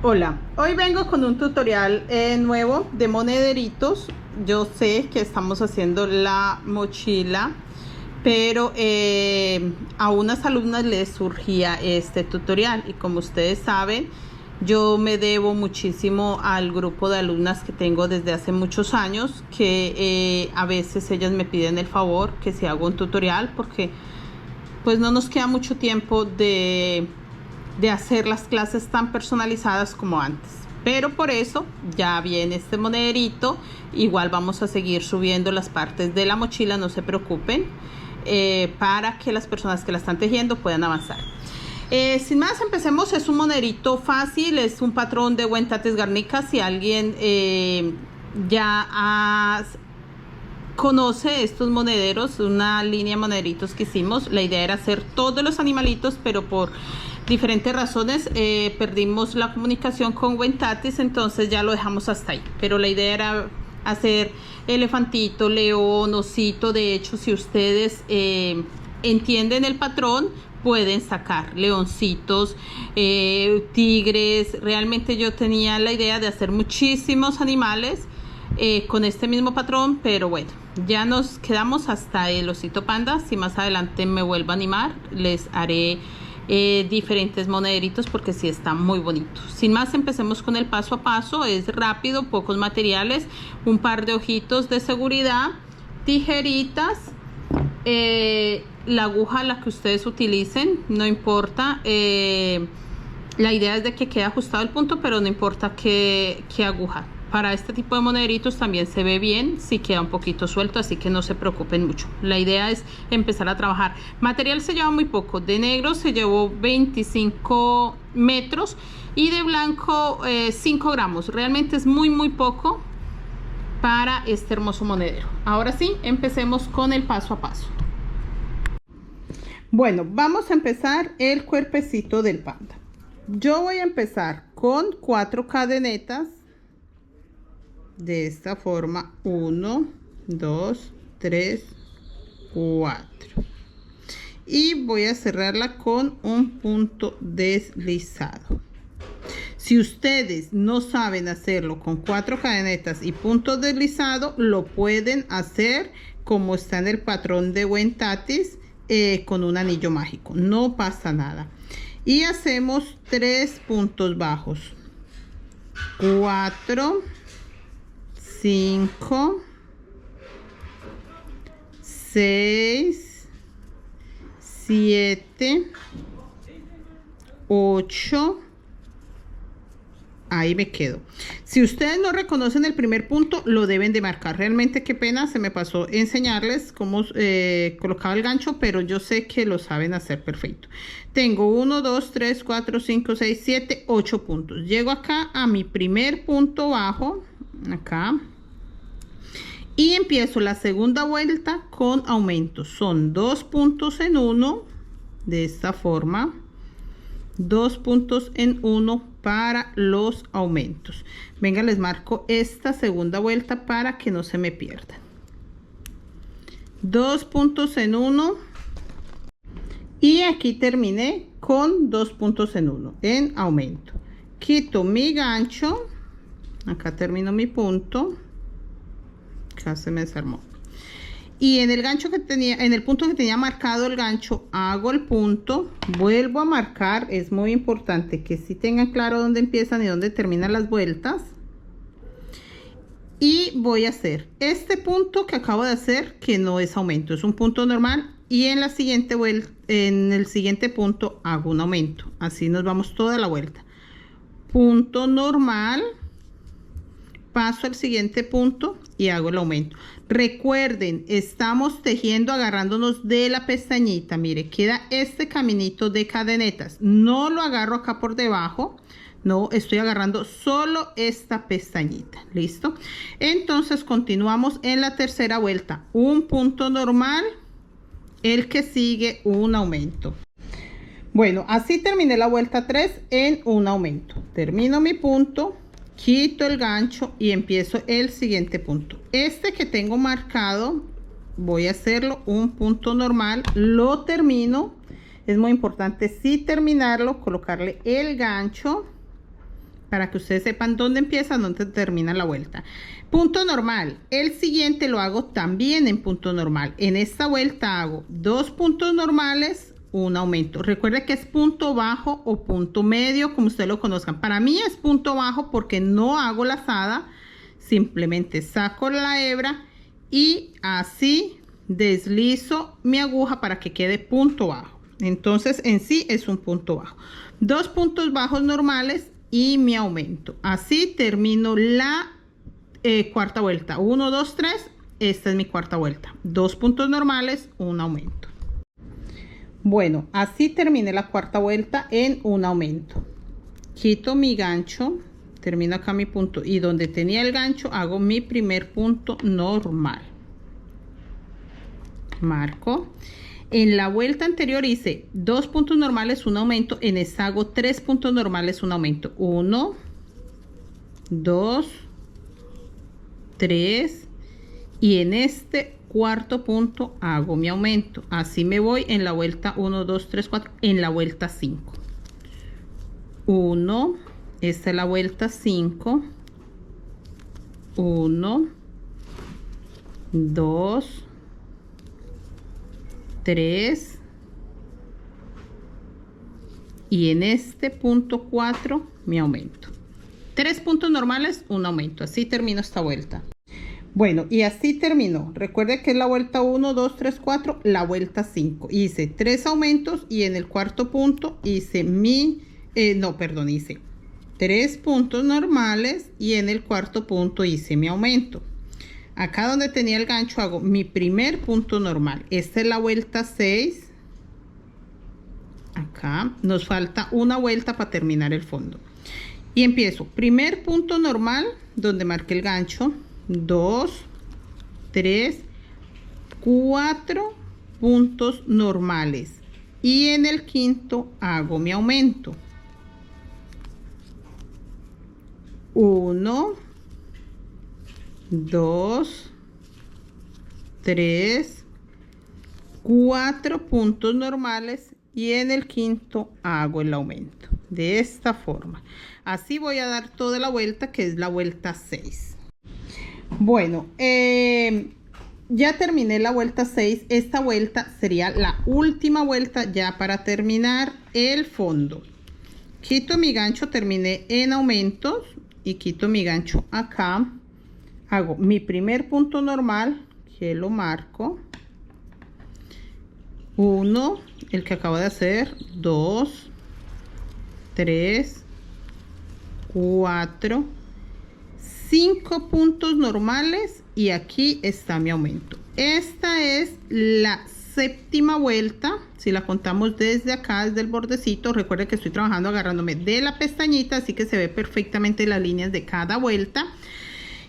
Hola, hoy vengo con un tutorial nuevo de monederitos. Yo sé que estamos haciendo la mochila, pero a unas alumnas les surgía este tutorial y como ustedes saben, yo me debo muchísimo al grupo de alumnas que tengo desde hace muchos años, que a veces ellas me piden el favor que si hago un tutorial porque pues no nos queda mucho tiempo de hacer las clases tan personalizadas como antes. Pero por eso ya viene este monederito. Igual vamos a seguir subiendo las partes de la mochila, no se preocupen, para que las personas que la están tejiendo puedan avanzar. Sin más, empecemos. Es un monederito fácil, es un patrón de Buen Tatis Garnica. Si alguien conoce estos monederos, una línea de monederitos que hicimos, la idea era hacer todos los animalitos, pero por diferentes razones perdimos la comunicación con Buen Tatis, entonces ya lo dejamos hasta ahí. Pero la idea era hacer elefantito, león, osito. De hecho, si ustedes entienden el patrón, pueden sacar leoncitos, tigres. Realmente yo tenía la idea de hacer muchísimos animales con este mismo patrón, pero bueno, ya nos quedamos hasta el osito panda. Si más adelante me vuelvo a animar, les haré diferentes monederitos porque sí está muy bonito. Sin más, empecemos con el paso a paso. Es rápido, pocos materiales, un par de ojitos de seguridad, tijeritas, la aguja la que ustedes utilicen, no importa. La idea es de que quede ajustado el punto, pero no importa qué aguja. Para este tipo de monederitos también se ve bien si queda un poquito suelto, así que no se preocupen mucho. La idea es empezar a trabajar. Material se lleva muy poco. De negro se llevó 25 metros y de blanco 5 gramos. Realmente es muy poco para este hermoso monedero. Ahora sí, empecemos con el paso a paso. Bueno, vamos a empezar el cuerpecito del panda. Yo voy a empezar con 4 cadenetas. De esta forma, 1, 2, 3, 4. Y voy a cerrarla con un punto deslizado. Si ustedes no saben hacerlo con 4 cadenetas y punto deslizado, lo pueden hacer como está en el patrón de Buen Tatis, con un anillo mágico. No pasa nada. Y hacemos 3 puntos bajos. 4, 5, 6, 7, 8. Ahí me quedo. Si ustedes no reconocen el primer punto, lo deben de marcar. Realmente qué pena, se me pasó enseñarles cómo colocaba el gancho, pero yo sé que lo saben hacer perfecto. Tengo 1, 2, 3, 4, 5, 6, 7, 8 puntos. Llego acá a mi primer punto bajo, acá, y empiezo la segunda vuelta con aumentos. Son 2 puntos en 1, de esta forma, 2 puntos en 1 para los aumentos. Venga, les marco esta segunda vuelta para que no se me pierdan. 2 puntos en 1 y aquí terminé con 2 puntos en 1 en aumento. Quito mi gancho, acá termino mi punto, acá se me desarmó, y en el gancho que tenía, en el punto que tenía marcado el gancho, hago el punto, vuelvo a marcar. Es muy importante que sí tengan claro dónde empiezan y dónde terminan las vueltas. Y voy a hacer este punto que acabo de hacer, que no es aumento, es un punto normal, y en la siguiente vuelta, en el siguiente punto hago un aumento. Así nos vamos toda la vuelta. Punto normal, paso al siguiente punto y hago el aumento. Recuerden, estamos tejiendo agarrándonos de la pestañita. Mire, queda este caminito de cadenetas. No lo agarro acá por debajo, no, estoy agarrando solo esta pestañita. ¿Listo? Entonces continuamos en la tercera vuelta. Un punto normal, el que sigue un aumento. Bueno, así terminé la vuelta 3 en un aumento. Termino mi punto, quito el gancho y empiezo el siguiente punto. Este que tengo marcado, voy a hacerlo un punto normal, lo termino. Es muy importante sí terminarlo, colocarle el gancho, para que ustedes sepan dónde empieza, dónde termina la vuelta. Punto normal. El siguiente lo hago también en punto normal. En esta vuelta hago 2 puntos normales, un aumento. Recuerde que es punto bajo o punto medio, como ustedes lo conozcan. Para mí es punto bajo porque no hago lazada. Simplemente saco la hebra y así deslizo mi aguja para que quede punto bajo. Entonces en sí es un punto bajo. 2 puntos bajos normales y mi aumento. Así termino la cuarta vuelta. 1, 2, 3. Esta es mi cuarta vuelta. 2 puntos normales, un aumento. Bueno, así terminé la cuarta vuelta en un aumento. Quito mi gancho, termino acá mi punto y donde tenía el gancho hago mi primer punto normal. Marco. En la vuelta anterior hice 2 puntos normales, un aumento. En esta hago 3 puntos normales, un aumento. 1, 2, 3. Y en este cuarto punto hago mi aumento. Así me voy en la vuelta 1, 2, 3, 4. En la vuelta 5. 1. Esta es la vuelta 5. 1, 2, 3 y en este punto 4 mi aumento. 3 puntos normales, un aumento. Así termino esta vuelta. Bueno, y así terminó. Recuerde que es la vuelta 1, 2, 3, 4, la vuelta 5. Hice 3 aumentos y en el cuarto punto hice hice 3 puntos normales y en el cuarto punto hice mi aumento. Acá donde tenía el gancho hago mi primer punto normal. Esta es la vuelta 6. Acá nos falta una vuelta para terminar el fondo. Y empiezo. Primer punto normal donde marqué el gancho. 2, 3, 4 puntos normales. Y en el quinto hago mi aumento. 1, 2, 3, 4 puntos normales y en el quinto hago el aumento de esta forma. Así voy a dar toda la vuelta, que es la vuelta 6. Bueno, ya terminé la vuelta 6. Esta vuelta sería la última vuelta ya para terminar el fondo. Quito mi gancho, terminé en aumentos y quito mi gancho acá. Hago mi primer punto normal, que lo marco. 1, el que acabo de hacer. 2, 3, 4, 5 puntos normales y aquí está mi aumento. Esta es la séptima vuelta. Si la contamos desde acá, desde el bordecito, recuerden que estoy trabajando agarrándome de la pestañita, así que se ve perfectamente las líneas de cada vuelta.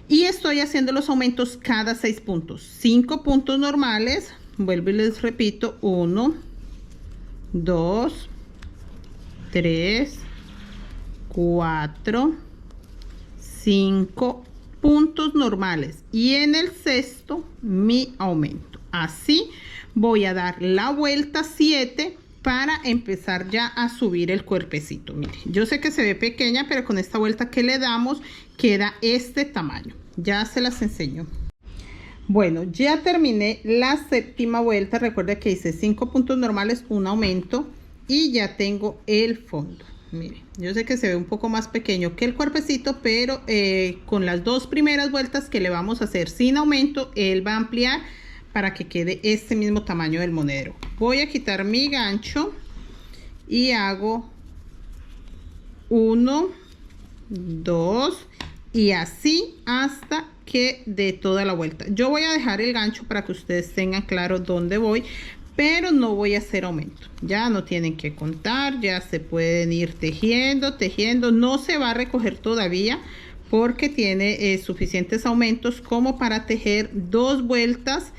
Y estoy haciendo los aumentos cada 6 puntos. 5 puntos normales. Vuelvo y les repito. 1, 2, 3, 4, 5 puntos normales. Y en el sexto, mi aumento. Así voy a dar la vuelta 7 para empezar ya a subir el cuerpecito. Mire, yo sé que se ve pequeña, pero con esta vuelta que le damos queda este tamaño. Ya se las enseño. Bueno, ya terminé la séptima vuelta. Recuerda que hice 5 puntos normales, un aumento y ya tengo el fondo. Mire, yo sé que se ve un poco más pequeño que el cuerpecito, pero con las 2 primeras vueltas que le vamos a hacer sin aumento, él va a ampliar para que quede este mismo tamaño del monedero. Voy a quitar mi gancho y hago 1, 2 y así hasta que dé toda la vuelta. Yo voy a dejar el gancho para que ustedes tengan claro dónde voy, pero no voy a hacer aumento. Ya no tienen que contar, ya se pueden ir tejiendo. No se va a recoger todavía porque tiene suficientes aumentos como para tejer 2 vueltas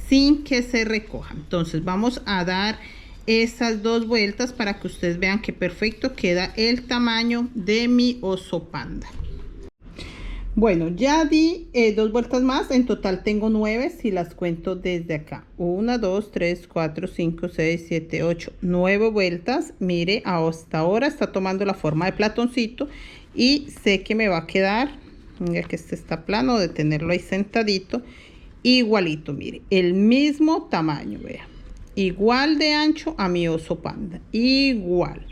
sin que se recoja. Entonces vamos a dar esas 2 vueltas para que ustedes vean que perfecto queda el tamaño de mi oso panda. Bueno, ya di 2 vueltas más. En total tengo 9 si las cuento desde acá. 1, 2, 3, 4, 5, 6, 7, 8, 9 vueltas. Mire, hasta ahora está tomando la forma de platoncito y sé que me va a quedar, mira que este está plano, de tenerlo ahí sentadito, igualito, mire, el mismo tamaño, vea, igual de ancho a mi oso panda, igual.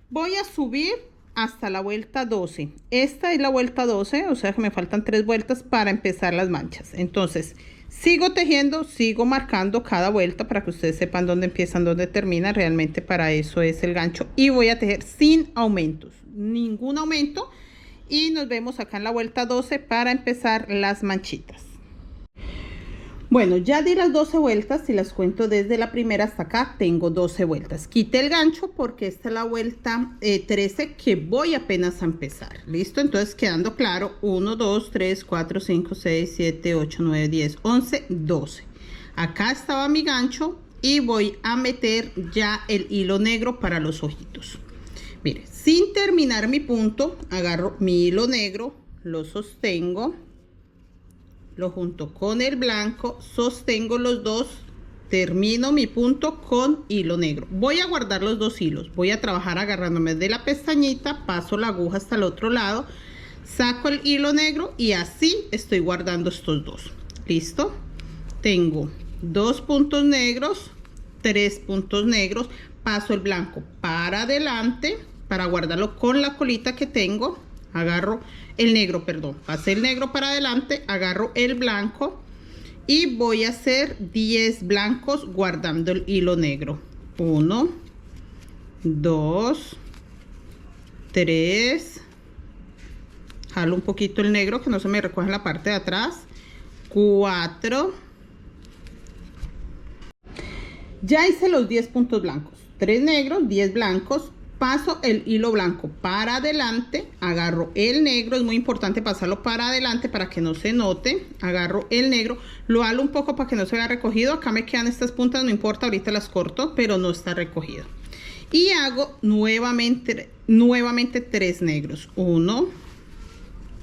Voy a subir hasta la vuelta 12. Esta es la vuelta 12, o sea que me faltan 3 vueltas para empezar las manchas. Entonces, sigo tejiendo, sigo marcando cada vuelta para que ustedes sepan dónde empiezan, dónde terminan. Realmente para eso es el gancho. Y voy a tejer sin aumentos, ningún aumento. Y nos vemos acá en la vuelta 12 para empezar las manchitas. Bueno, ya di las 12 vueltas y las cuento desde la primera hasta acá. Tengo 12 vueltas. Quité el gancho porque esta es la vuelta 13 que voy apenas a empezar. ¿Listo? Entonces, quedando claro, 1, 2, 3, 4, 5, 6, 7, 8, 9, 10, 11, 12. Acá estaba mi gancho y voy a meter ya el hilo negro para los ojitos. Mire, sin terminar mi punto, agarro mi hilo negro, lo sostengo. Lo junto con el blanco, sostengo los dos, termino mi punto con hilo negro. Voy a guardar los dos hilos, voy a trabajar agarrándome de la pestañita, paso la aguja hasta el otro lado, saco el hilo negro y así estoy guardando estos dos. ¿Listo? Tengo 2 puntos negros, 3 puntos negros, paso el blanco para adelante para guardarlo con la colita que tengo. Agarro el negro, perdón, pasé el negro para adelante, agarro el blanco y voy a hacer 10 blancos guardando el hilo negro. 1, 2, 3, jalo un poquito el negro que no se me recoge en la parte de atrás, 4, ya hice los 10 puntos blancos, 3 negros, 10 blancos. Paso el hilo blanco para adelante, agarro el negro, es muy importante pasarlo para adelante para que no se note, agarro el negro, lo halo un poco para que no se vea recogido, acá me quedan estas puntas, no importa, ahorita las corto, pero no está recogido. Y hago nuevamente 3 negros, 1,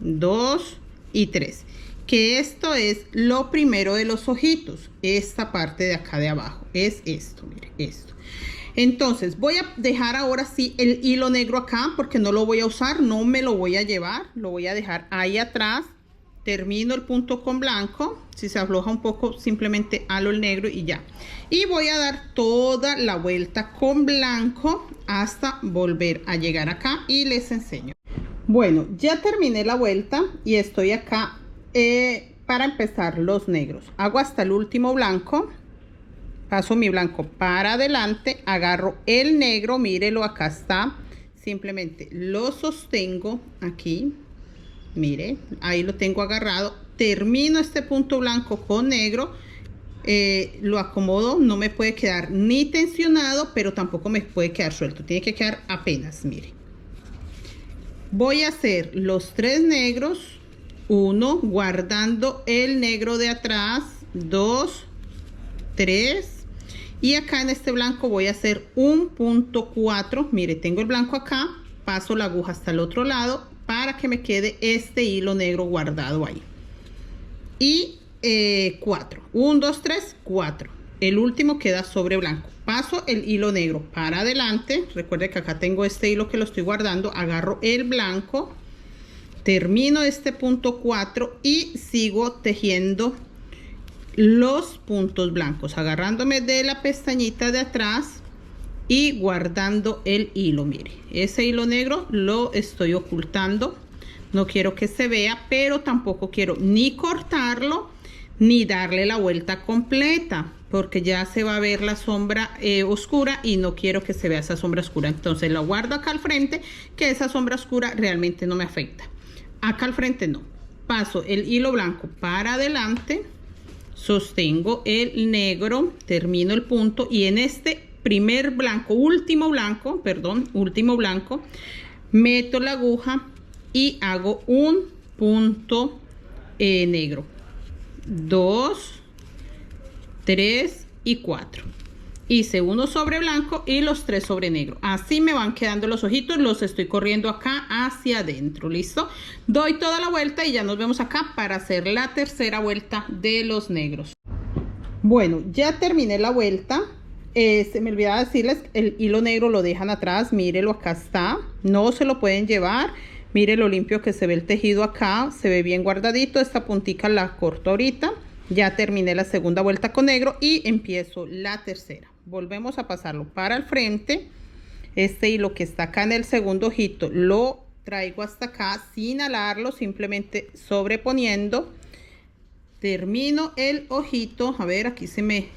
2 y 3, que esto es lo primero de los ojitos, esta parte de acá de abajo, es esto, mire, esto. Entonces voy a dejar ahora sí el hilo negro acá porque no lo voy a usar, no me lo voy a llevar, lo voy a dejar ahí atrás. Termino el punto con blanco, si se afloja un poco simplemente halo el negro y ya. Y voy a dar toda la vuelta con blanco hasta volver a llegar acá y les enseño. Bueno, ya terminé la vuelta y estoy acá para empezar los negros. Hago hasta el último blanco. Paso mi blanco para adelante, agarro el negro, mírelo, acá está, simplemente lo sostengo aquí, mire, ahí lo tengo agarrado, termino este punto blanco con negro, lo acomodo, no me puede quedar ni tensionado, pero tampoco me puede quedar suelto, tiene que quedar apenas, mire. Voy a hacer los 3 negros, 1, guardando el negro de atrás, 2, 3, y acá en este blanco voy a hacer un punto 4, mire, tengo el blanco acá, paso la aguja hasta el otro lado para que me quede este hilo negro guardado ahí. Y 4, 1, 2, 3, 4, el último queda sobre blanco. Paso el hilo negro para adelante, recuerde que acá tengo este hilo que lo estoy guardando, agarro el blanco, termino este punto 4 y sigo tejiendo los puntos blancos, agarrándome de la pestañita de atrás y guardando el hilo. Mire, ese hilo negro lo estoy ocultando, no quiero que se vea, pero tampoco quiero ni cortarlo ni darle la vuelta completa porque ya se va a ver la sombra oscura y no quiero que se vea esa sombra oscura. Entonces lo guardo acá al frente, que esa sombra oscura realmente no me afecta. Acá al frente no. Paso el hilo blanco para adelante, sostengo el negro, termino el punto y en este primer blanco, último blanco, meto la aguja y hago un punto negro, 2, 3 y 4. Hice uno sobre blanco y los 3 sobre negro. Así me van quedando los ojitos, los estoy corriendo acá hacia adentro. ¿Listo? Doy toda la vuelta y ya nos vemos acá para hacer la tercera vuelta de los negros. Bueno, ya terminé la vuelta. Se me olvidaba decirles, el hilo negro lo dejan atrás, mírelo, acá está, no se lo pueden llevar. Mire lo limpio que se ve el tejido acá, se ve bien guardadito. Esta puntica la corto ahorita. Ya terminé la segunda vuelta con negro y empiezo la tercera. Volvemos a pasarlo para el frente. Este hilo que está acá en el segundo ojito lo traigo hasta acá sin alarlo, simplemente sobreponiendo. Termino el ojito, a ver, aquí se me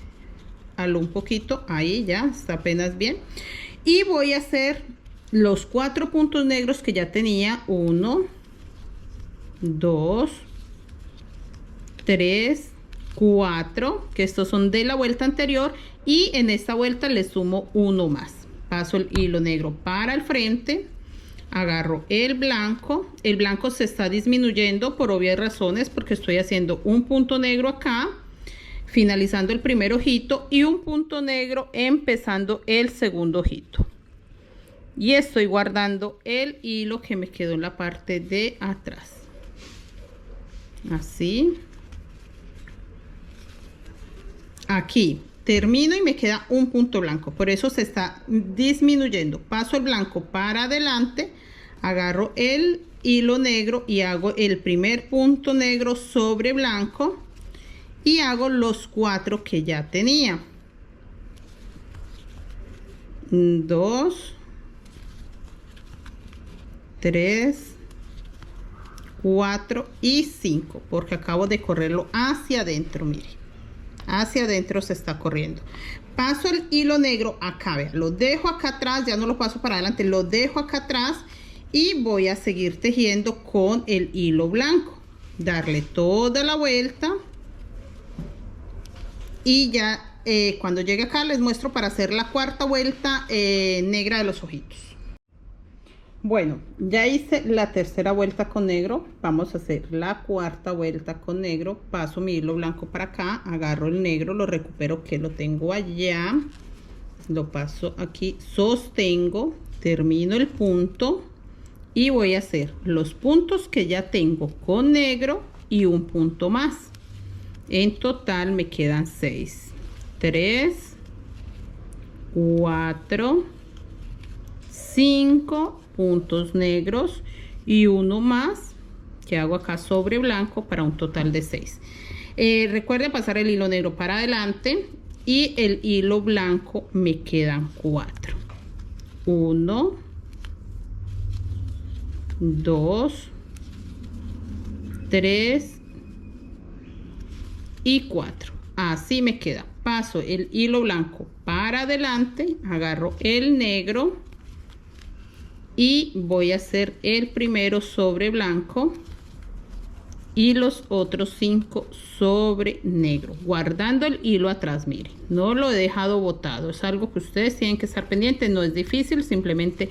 aló un poquito, ahí ya está apenas bien. Y voy a hacer los 4 puntos negros que ya tenía. 1, 2, 3, 4, que estos son de la vuelta anterior, y en esta vuelta le sumo uno más. Paso el hilo negro para el frente, agarro el blanco se está disminuyendo por obvias razones, porque estoy haciendo un punto negro acá, finalizando el primer ojito, y un punto negro empezando el segundo ojito. Y estoy guardando el hilo que me quedó en la parte de atrás. Así. Aquí termino y me queda un punto blanco, por eso se está disminuyendo. Paso el blanco para adelante, agarro el hilo negro y hago el primer punto negro sobre blanco y hago los 4 que ya tenía. 2, 3, 4 y 5, porque acabo de correrlo hacia adentro. Mire, hacia adentro se está corriendo. Paso el hilo negro acá, vea, lo dejo acá atrás, ya no lo paso para adelante, lo dejo acá atrás y voy a seguir tejiendo con el hilo blanco, darle toda la vuelta y ya cuando llegue acá les muestro para hacer la cuarta vuelta negra de los ojitos. Bueno, ya hice la tercera vuelta con negro, vamos a hacer la cuarta vuelta con negro. Paso mi hilo blanco para acá, agarro el negro, lo recupero que lo tengo allá, lo paso aquí, sostengo, termino el punto y voy a hacer los puntos que ya tengo con negro y un punto más. En total me quedan 6, 3, 4, 5 puntos negros y uno más que hago acá sobre blanco para un total de 6. Recuerden pasar el hilo negro para adelante y el hilo blanco me quedan 4. 1, 2, 3 y 4. Así me queda. Paso el hilo blanco para adelante, agarro el negro y voy a hacer el primero sobre blanco y los otros 5 sobre negro, guardando el hilo atrás. Mire, no lo he dejado botado, es algo que ustedes tienen que estar pendientes, no es difícil, simplemente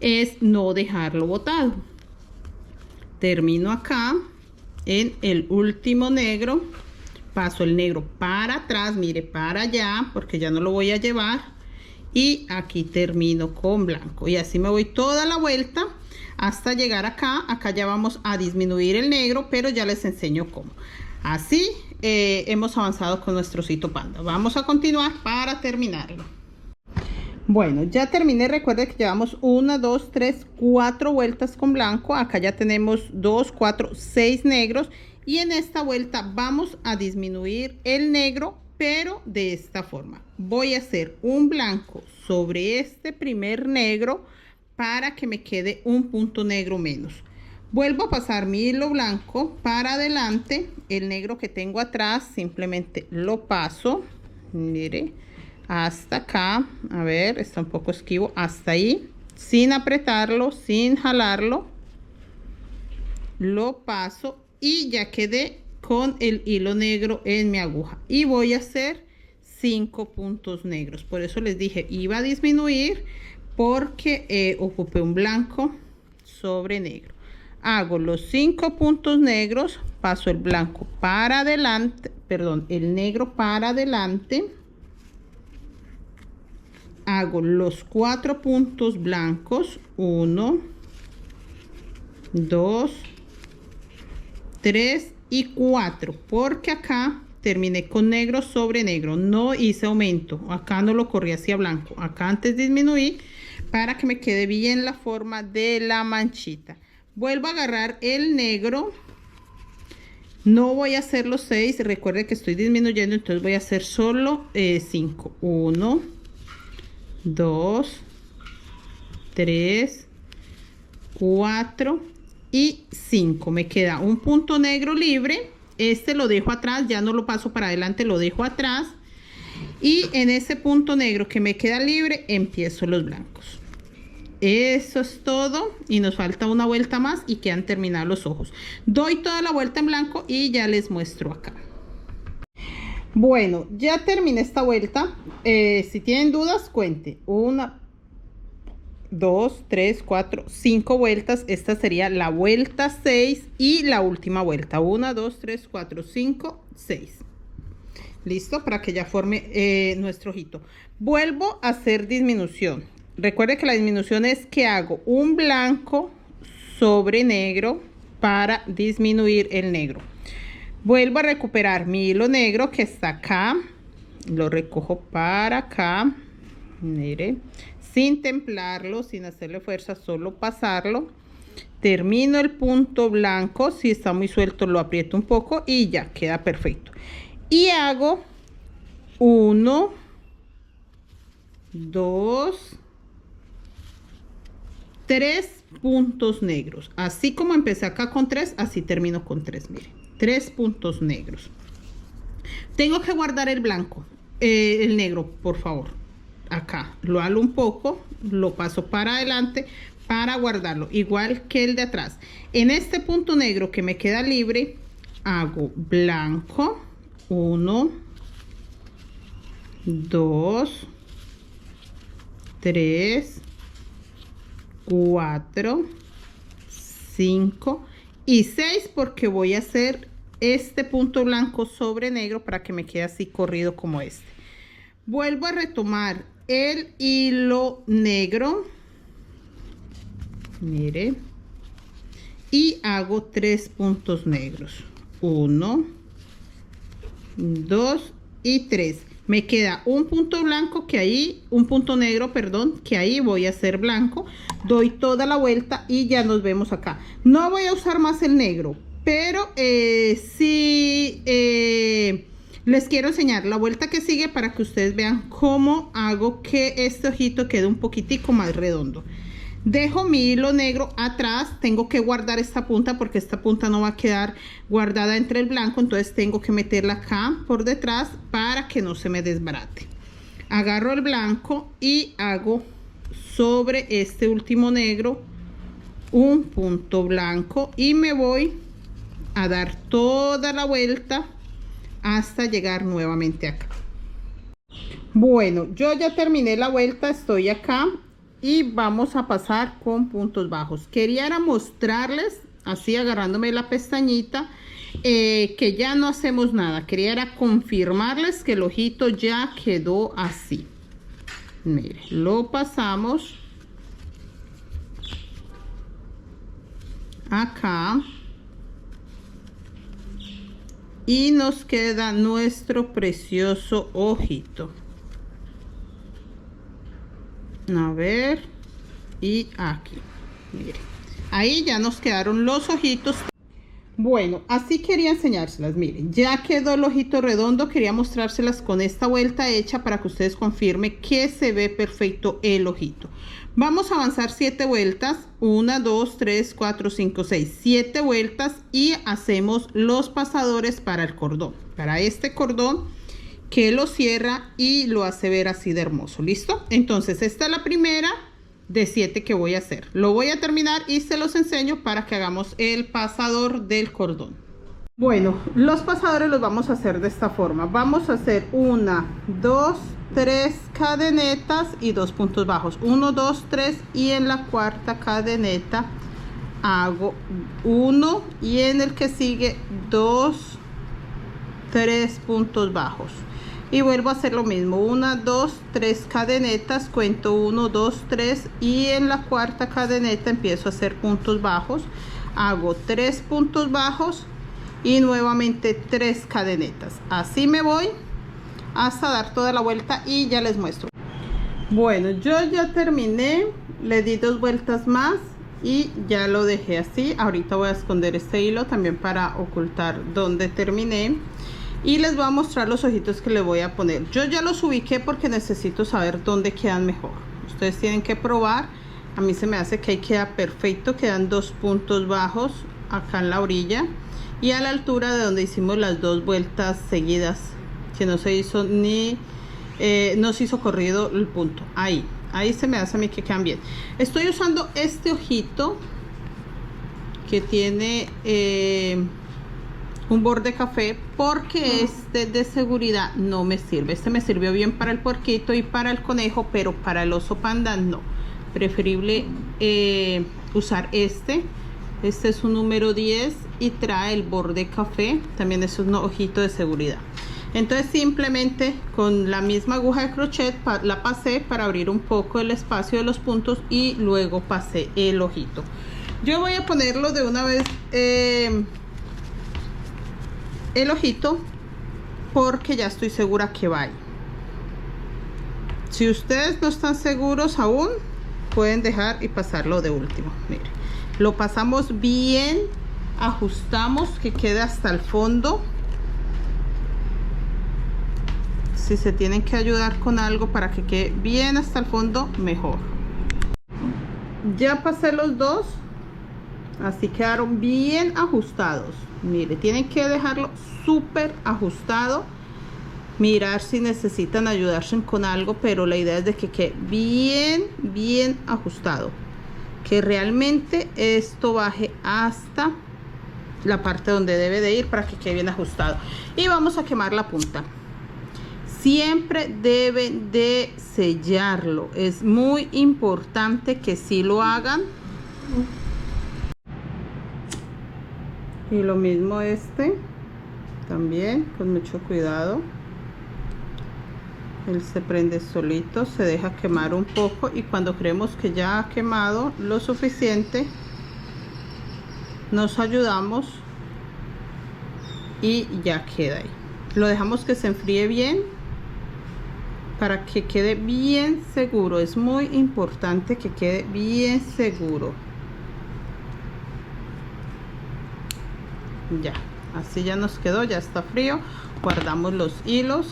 es no dejarlo botado. Termino acá en el último negro, paso el negro para atrás, mire, para allá, porque ya no lo voy a llevar. Y aquí termino con blanco y así me voy toda la vuelta hasta llegar acá. Acá ya vamos a disminuir el negro, pero ya les enseño cómo. Así hemos avanzado con nuestro osito panda. Vamos a continuar para terminarlo. Bueno, ya terminé. Recuerden que llevamos 1, 2, 3, 4 vueltas con blanco. Acá ya tenemos 2, 4, 6 negros y en esta vuelta vamos a disminuir el negro, pero de esta forma. Voy a hacer un blanco sobre este primer negro para que me quede un punto negro menos. Vuelvo a pasar mi hilo blanco para adelante, el negro que tengo atrás simplemente lo paso, mire, hasta acá, a ver, está un poco esquivo, hasta ahí, sin apretarlo, sin jalarlo, lo paso y ya quedé con el hilo negro en mi aguja y voy a hacer 5 puntos negros. Por eso les dije iba a disminuir, porque ocupé un blanco sobre negro. Hago los 5 puntos negros, paso el blanco para adelante, perdón, el negro para adelante, hago los 4 puntos blancos, 1, 2, 3 y 4, porque acá terminé con negro sobre negro, no hice aumento, acá no lo corrí hacia blanco, acá antes disminuí para que me quede bien la forma de la manchita. Vuelvo a agarrar el negro. No voy a hacer los 6, recuerde que estoy disminuyendo, entonces voy a hacer solo 5. 1, 2, 3, 4 y 5. Me queda un punto negro libre. Este lo dejo atrás, ya no lo paso para adelante, lo dejo atrás. Y en ese punto negro que me queda libre, empiezo los blancos. Eso es todo y nos falta una vuelta más y quedan terminados los ojos. Doy toda la vuelta en blanco y ya les muestro acá. Bueno, ya terminé esta vuelta. Si tienen dudas, cuente. 1, 2, 3, 4, 5 vueltas. Esta sería la vuelta 6 y la última vuelta. 1, 2, 3, 4, 5, 6. Listo, para que ya forme nuestro ojito. Vuelvo a hacer disminución. Recuerde que la disminución es que hago un blanco sobre negro para disminuir el negro. Vuelvo a recuperar mi hilo negro que está acá. Lo recojo para acá. Mire, sin templarlo, sin hacerle fuerza, solo pasarlo. Termino el punto blanco. Si está muy suelto, lo aprieto un poco y ya queda perfecto. Y hago 1, 2, 3 puntos negros. Así como empecé acá con 3, así termino con 3. Miren, 3 puntos negros. Tengo que guardar el blanco, el negro, por favor. Acá lo halo un poco, lo paso para adelante para guardarlo, igual que el de atrás. En este punto negro que me queda libre, hago blanco. 1, 2, 3, 4, 5 y 6 porque voy a hacer este punto blanco sobre negro para que me quede así corrido como este. Vuelvo a retomar el hilo negro, mire, y hago 3 puntos negros. 1, 2 y 3. Me queda un punto blanco que ahí, un punto negro, perdón, que ahí voy a hacer blanco. Doy toda la vuelta y ya nos vemos acá. No voy a usar más el negro, pero sí les quiero enseñar la vuelta que sigue para que ustedes vean cómo hago que este ojito quede un poquitico más redondo. Dejo mi hilo negro atrás, tengo que guardar esta punta porque esta punta no va a quedar guardada entre el blanco, entonces tengo que meterla acá por detrás para que no se me desbarate. Agarro el blanco y hago sobre este último negro un punto blanco y me voy a dar toda la vuelta hasta llegar nuevamente acá. Bueno, yo ya terminé la vuelta, estoy acá. Y vamos a pasar con puntos bajos. Quería mostrarles, así agarrándome la pestañita, que ya no hacemos nada. Quería confirmarles que el ojito ya quedó así. Mire, lo pasamos acá. Y nos queda nuestro precioso ojito. A ver, y aquí, miren, ahí ya nos quedaron los ojitos. Bueno, así quería enseñárselas, miren, ya quedó el ojito redondo. Quería mostrárselas con esta vuelta hecha para que ustedes confirmen que se ve perfecto el ojito. Vamos a avanzar 7 vueltas, 1, 2, 3, 4, 5, 6, 7 vueltas y hacemos los pasadores para el cordón, para este cordón, que lo cierra y lo hace ver así de hermoso. ¿Listo? Entonces esta es la primera de 7 que voy a hacer. Lo voy a terminar y se los enseño para que hagamos el pasador del cordón. Bueno, los pasadores los vamos a hacer de esta forma. Vamos a hacer 1, 2, 3 cadenetas y 2 puntos bajos. 1, 2, 3 y en la cuarta cadeneta hago 1 y en el que sigue 2, 3 puntos bajos. Y vuelvo a hacer lo mismo, 1, 2, 3 cadenetas, cuento 1, 2, 3 y en la cuarta cadeneta empiezo a hacer puntos bajos, hago 3 puntos bajos y nuevamente 3 cadenetas. Así me voy hasta dar toda la vuelta y ya les muestro. Bueno, yo ya terminé, le di 2 vueltas más y ya lo dejé así. Ahorita voy a esconder este hilo también para ocultar donde terminé, y les voy a mostrar los ojitos que le voy a poner. Yo ya los ubiqué porque necesito saber dónde quedan mejor. Ustedes tienen que probar. A mí se me hace que ahí queda perfecto. Quedan 2 puntos bajos acá en la orilla y a la altura de donde hicimos las 2 vueltas seguidas, que no se hizo ni no se hizo corrido el punto. Ahí se me hace a mí que quedan bien. Estoy usando este ojito que tiene un borde café porque este de seguridad no me sirve. Este me sirvió bien para el puerquito y para el conejo, pero para el oso panda no. Preferible usar este. Este es un número 10 y trae el borde café. También es un ojito de seguridad. Entonces simplemente con la misma aguja de crochet la pasé para abrir un poco el espacio de los puntos y luego pasé el ojito. Yo voy a ponerlo de una vez el ojito porque ya estoy segura que va ahí. Si ustedes no están seguros aún, pueden dejar y pasarlo de último. Miren, lo pasamos bien, ajustamos que quede hasta el fondo. Si se tienen que ayudar con algo para que quede bien hasta el fondo, mejor. Ya pasé los dos, así quedaron bien ajustados. Mire, tienen que dejarlo súper ajustado. Mirar si necesitan ayudarse con algo, pero la idea es de que quede bien ajustado, que realmente esto baje hasta la parte donde debe de ir para que quede bien ajustado. Y vamos a quemar la punta. Siempre deben de sellarlo, es muy importante que sí lo hagan. Y lo mismo este también, con mucho cuidado. Él se prende solito, se deja quemar un poco y cuando creemos que ya ha quemado lo suficiente, nos ayudamos y ya queda ahí. Lo dejamos que se enfríe bien para que quede bien seguro. Es muy importante que quede bien seguro. Ya, así ya nos quedó, ya está frío. Guardamos los hilos.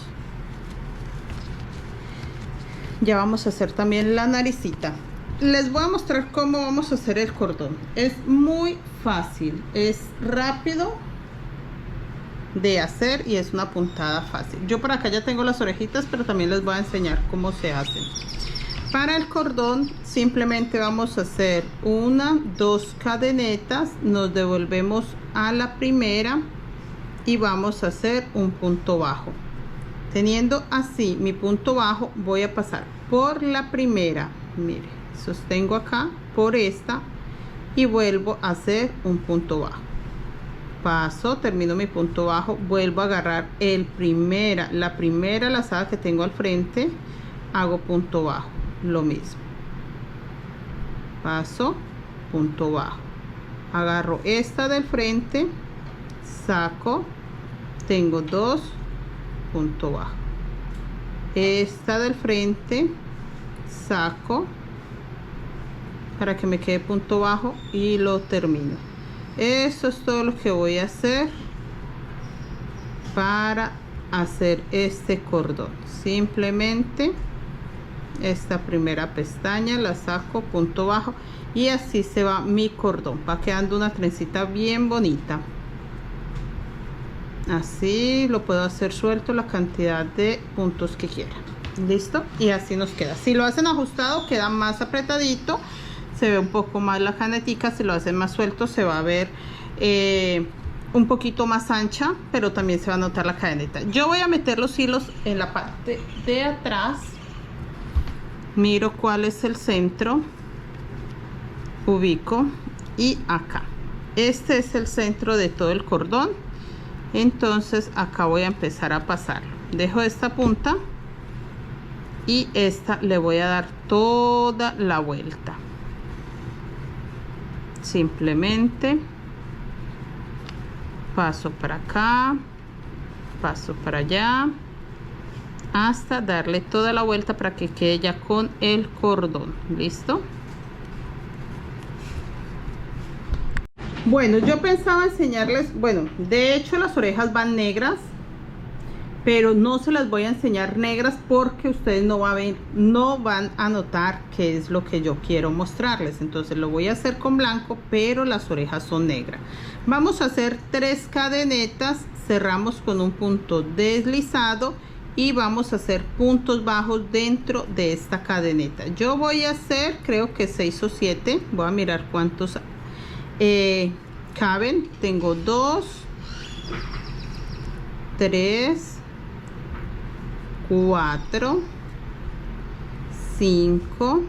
Ya vamos a hacer también la naricita. Les voy a mostrar cómo vamos a hacer el cordón. Es muy fácil, es rápido de hacer y es una puntada fácil. Yo por acá ya tengo las orejitas, pero también les voy a enseñar cómo se hacen. Para el cordón simplemente vamos a hacer 1, 2 cadenetas, nos devolvemos a la primera y vamos a hacer un punto bajo. Teniendo así mi punto bajo, voy a pasar por la primera, mire, sostengo acá por esta y vuelvo a hacer un punto bajo. Paso, termino mi punto bajo, vuelvo a agarrar la primera lazada que tengo al frente, hago punto bajo, lo mismo. Paso, punto bajo, agarro esta del frente, saco, tengo 2, punto bajo, esta del frente, saco para que me quede punto bajo y lo termino. Eso es todo lo que voy a hacer para hacer este cordón. Simplemente esta primera pestaña la saco, punto bajo, y así se va mi cordón. Va quedando una trencita bien bonita. Así lo puedo hacer suelto la cantidad de puntos que quiera. Listo, y así nos queda. Si lo hacen ajustado queda más apretadito, se ve un poco más la canetica. Si lo hacen más suelto se va a ver un poquito más ancha, pero también se va a notar la cadeneta. Yo voy a meter los hilos en la parte de atrás, miro cuál es el centro, ubico y acá este es el centro de todo el cordón. Entonces acá voy a empezar a pasarlo. Dejo esta punta y esta le voy a dar toda la vuelta. Simplemente paso para acá, paso para allá, hasta darle toda la vuelta para que quede ya con el cordón. ¿Listo? Bueno, yo pensaba enseñarles, bueno, de hecho las orejas van negras, pero no se las voy a enseñar negras porque ustedes no van a notar qué es lo que yo quiero mostrarles. Entonces lo voy a hacer con blanco, pero las orejas son negras. Vamos a hacer 3 cadenetas, cerramos con un punto deslizado y vamos a hacer puntos bajos dentro de esta cadeneta. Yo voy a hacer, creo que 6 o 7, voy a mirar cuántos caben. Tengo 2, 3, 4, 5,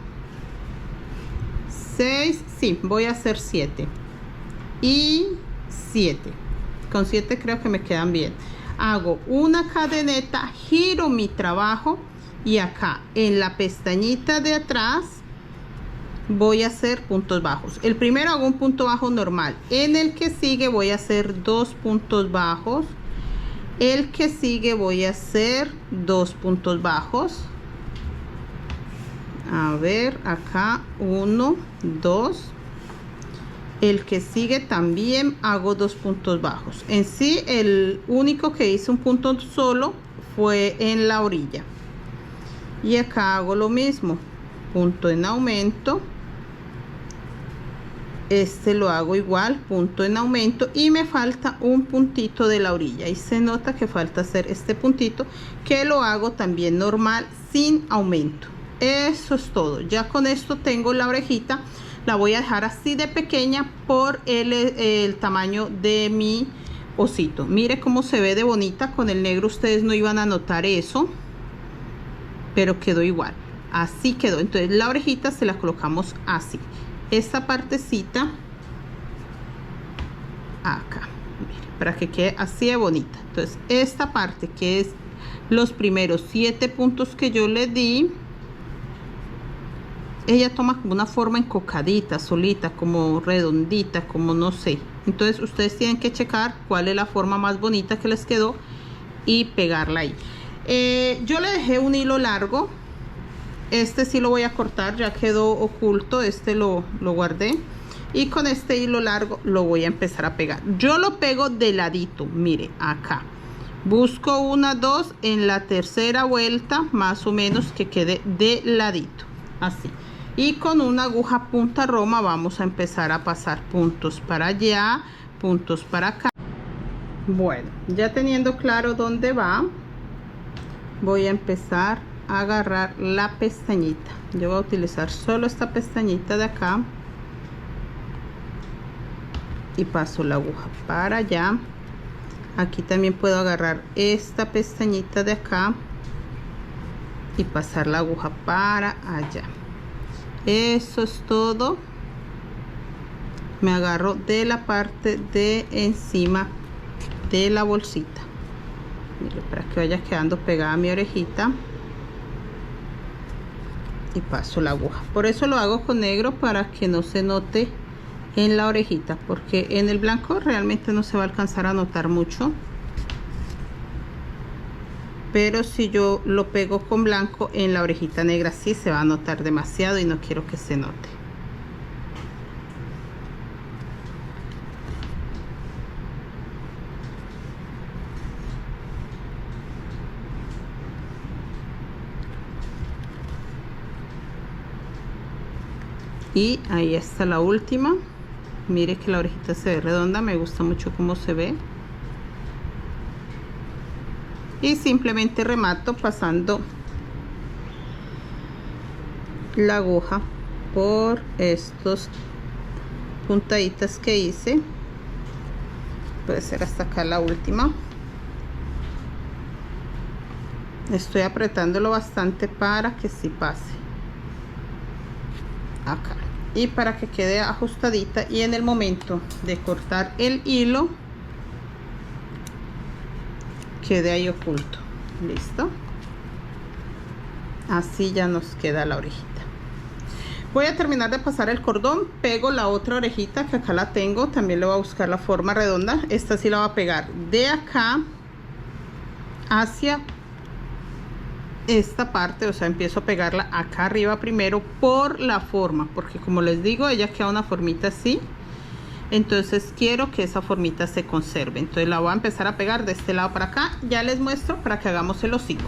6, sí, voy a hacer 7 y 7. Con 7 creo que me quedan bien. Hago una cadeneta, giro mi trabajo y acá en la pestañita de atrás voy a hacer puntos bajos. El primero hago un punto bajo normal, en el que sigue voy a hacer 2 puntos bajos. El que sigue voy a hacer 2 puntos bajos. A ver, acá 1, 2. El que sigue también hago 2 puntos bajos. En sí, el único que hice un punto solo fue en la orilla. Y acá hago lo mismo. Punto en aumento. Este lo hago igual, punto en aumento, y me falta un puntito de la orilla y se nota que falta hacer este puntito, que lo hago también normal sin aumento. Eso es todo. Ya con esto tengo la orejita. La voy a dejar así de pequeña por el tamaño de mi osito. Mire cómo se ve de bonita. Con el negro ustedes no iban a notar eso, pero quedó igual. Así quedó. Entonces la orejita se la colocamos así. Esta partecita acá, mire, para que quede así de bonita. Entonces esta parte, que es los primeros 7 puntos que yo le di, ella toma como una forma encocadita, solita, como redondita, como no sé. Entonces ustedes tienen que checar cuál es la forma más bonita que les quedó y pegarla ahí. Yo le dejé un hilo largo. Este sí lo voy a cortar, ya quedó oculto. Este lo guardé. Y con este hilo largo lo voy a empezar a pegar. Yo lo pego de ladito, mire, acá. Busco 1, 2, en la tercera vuelta, más o menos, que quede de ladito. Así. Y con una aguja punta roma vamos a empezar a pasar puntos para allá, puntos para acá. Bueno, ya teniendo claro dónde va, voy a empezar a agarrar la pestañita. Yo voy a utilizar solo esta pestañita de acá y paso la aguja para allá. Aquí también puedo agarrar esta pestañita de acá y pasar la aguja para allá. Eso es todo. Me agarro de la parte de encima de la bolsita, mire, para que vaya quedando pegada mi orejita, y paso la aguja. Por eso lo hago con negro, para que no se note en la orejita, porque en el blanco realmente no se va a alcanzar a notar mucho, pero si yo lo pego con blanco en la orejita negra sí se va a notar demasiado y no quiero que se note. Y ahí está la última. Mire que la orejita se ve redonda, me gusta mucho cómo se ve. Y simplemente remato pasando la aguja por estos puntaditas que hice. Puede ser hasta acá la última. Estoy apretándolo bastante para que sí pase acá y para que quede ajustadita, y en el momento de cortar el hilo quede ahí oculto. Listo, así ya nos queda la orejita. Voy a terminar de pasar el cordón, pego la otra orejita que acá la tengo, también le voy a buscar la forma redonda. Esta sí la voy a pegar de acá hacia esta parte, o sea, empiezo a pegarla acá arriba primero por la forma, porque como les digo, ella queda una formita así. entonces quiero que esa formita se conserve. Entonces la voy a empezar a pegar de este lado para acá. Ya les muestro para que hagamos el hocico.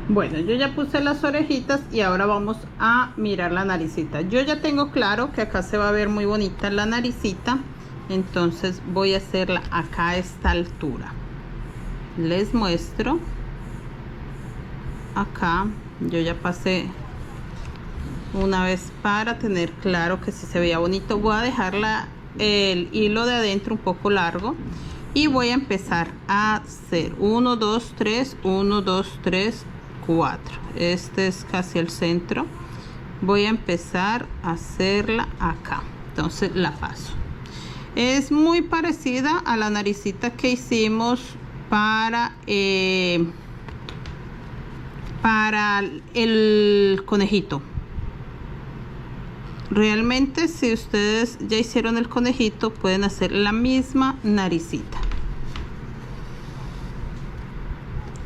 Bueno, yo ya puse las orejitas y ahora vamos a mirar la naricita. Yo ya tengo claro que acá se va a ver muy bonita la naricita, entonces voy a hacerla acá a esta altura. Les muestro. Acá yo ya pasé una vez para tener claro que si se veía bonito. Voy a dejar el hilo de adentro un poco largo y voy a empezar a hacer 1, 2, 3, 1, 2, 3, 4. Este es casi el centro. Voy a empezar a hacerla acá, entonces la paso. Es muy parecida a la naricita que hicimos para el conejito. Realmente si ustedes ya hicieron el conejito, pueden hacer la misma naricita.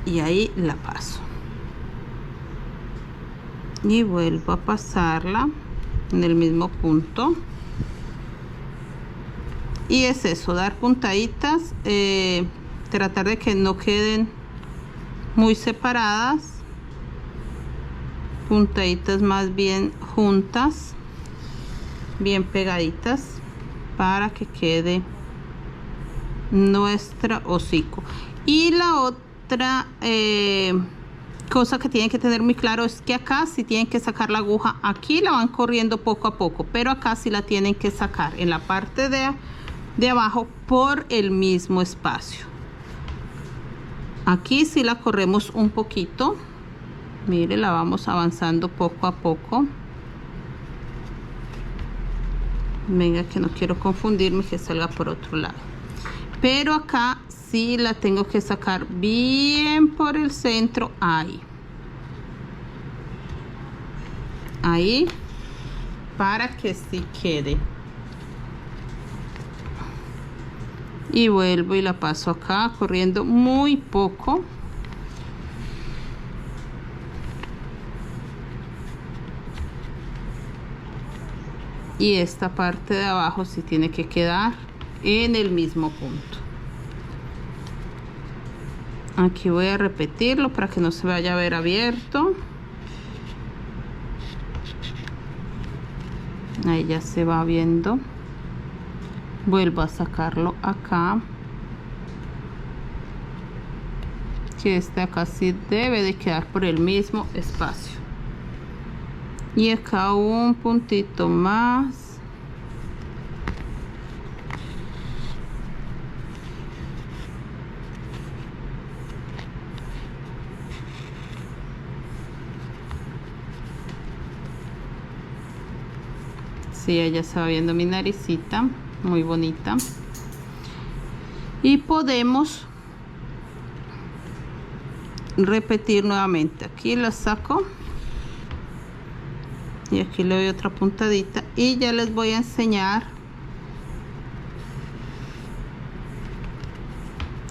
Y ahí la paso. Y vuelvo a pasarla en el mismo punto. Y es eso, dar puntaditas, tratar de que no queden muy separadas, puntaditas más bien juntas, bien pegaditas, para que quede nuestro hocico. Y la otra cosa que tienen que tener muy claro es que acá sí tienen que sacar la aguja. Aquí la van corriendo poco a poco, pero acá sí la tienen que sacar en la parte de abajo por el mismo espacio. Aquí sí la corremos un poquito. Mire, la vamos avanzando poco a poco. Venga, que no quiero confundirme, que salga por otro lado. Pero acá sí la tengo que sacar bien por el centro. Ahí, para que sí quede. Y vuelvo y la paso acá corriendo muy poco. Y esta parte de abajo sí tiene que quedar en el mismo punto. Aquí voy a repetirlo para que no se vaya a ver abierto. Ahí ya se va viendo. Vuelvo a sacarlo acá, que este acá sí debe de quedar por el mismo espacio. Y acá un puntito más. Sí, ya se va viendo mi naricita, muy bonita. Y podemos repetir nuevamente. Aquí la saco y aquí le doy otra puntadita y ya les voy a enseñar.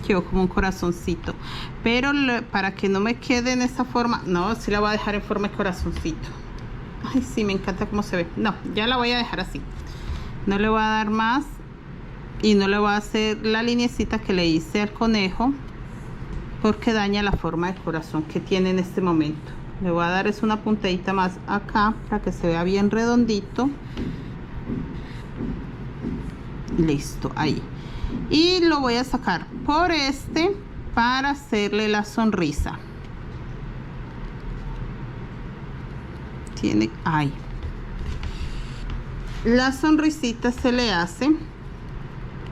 Quedó como un corazoncito, pero para que no me quede en esta forma, no, sí la voy a dejar en forma de corazoncito. Ay, sí, me encanta cómo se ve. No, ya la voy a dejar así. No le voy a dar más y no le voy a hacer la linecita que le hice al conejo, porque daña la forma de corazón que tiene en este momento. Le voy a dar es una puntadita más acá para que se vea bien redondito. Listo, ahí. Y lo voy a sacar por este para hacerle la sonrisa. Tiene ahí. La sonrisita se le hace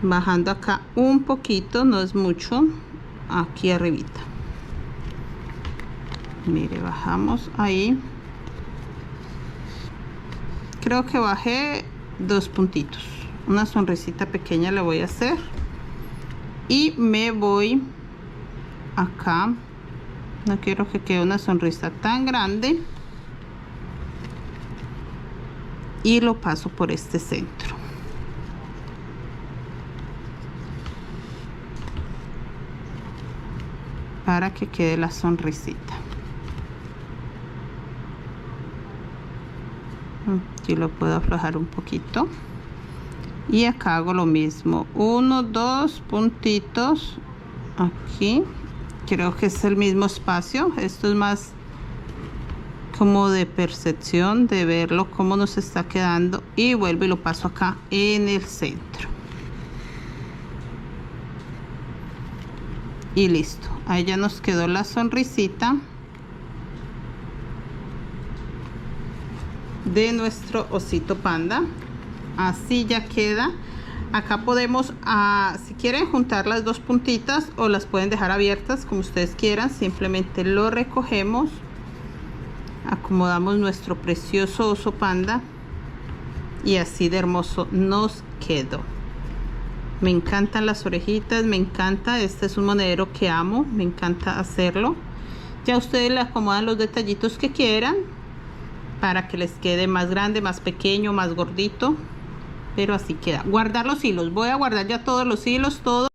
bajando acá un poquito, no es mucho, aquí arribita. Mire, bajamos ahí. Creo que bajé 2 puntitos. Una sonrisita pequeña le voy a hacer. Y me voy acá. No quiero que quede una sonrisa tan grande. Y lo paso por este centro. Para que quede la sonrisita. Aquí lo puedo aflojar un poquito y acá hago lo mismo, 1, 2 puntitos aquí. Creo que es el mismo espacio. Esto es más como de percepción, de verlo cómo nos está quedando, y vuelvo y lo paso acá en el centro y listo. Ahí ya nos quedó la sonrisita de nuestro osito panda. Así ya queda. Acá podemos, si quieren, juntar las dos puntitas o las pueden dejar abiertas como ustedes quieran. Simplemente lo recogemos, acomodamos nuestro precioso oso panda y así de hermoso nos quedó. Me encantan las orejitas, me encanta. Este es un monedero que amo, me encanta hacerlo. Ya ustedes le acomodan los detallitos que quieran para que les quede más grande, más pequeño, más gordito, pero así queda. Guardar los hilos, voy a guardar ya todos los hilos, todo.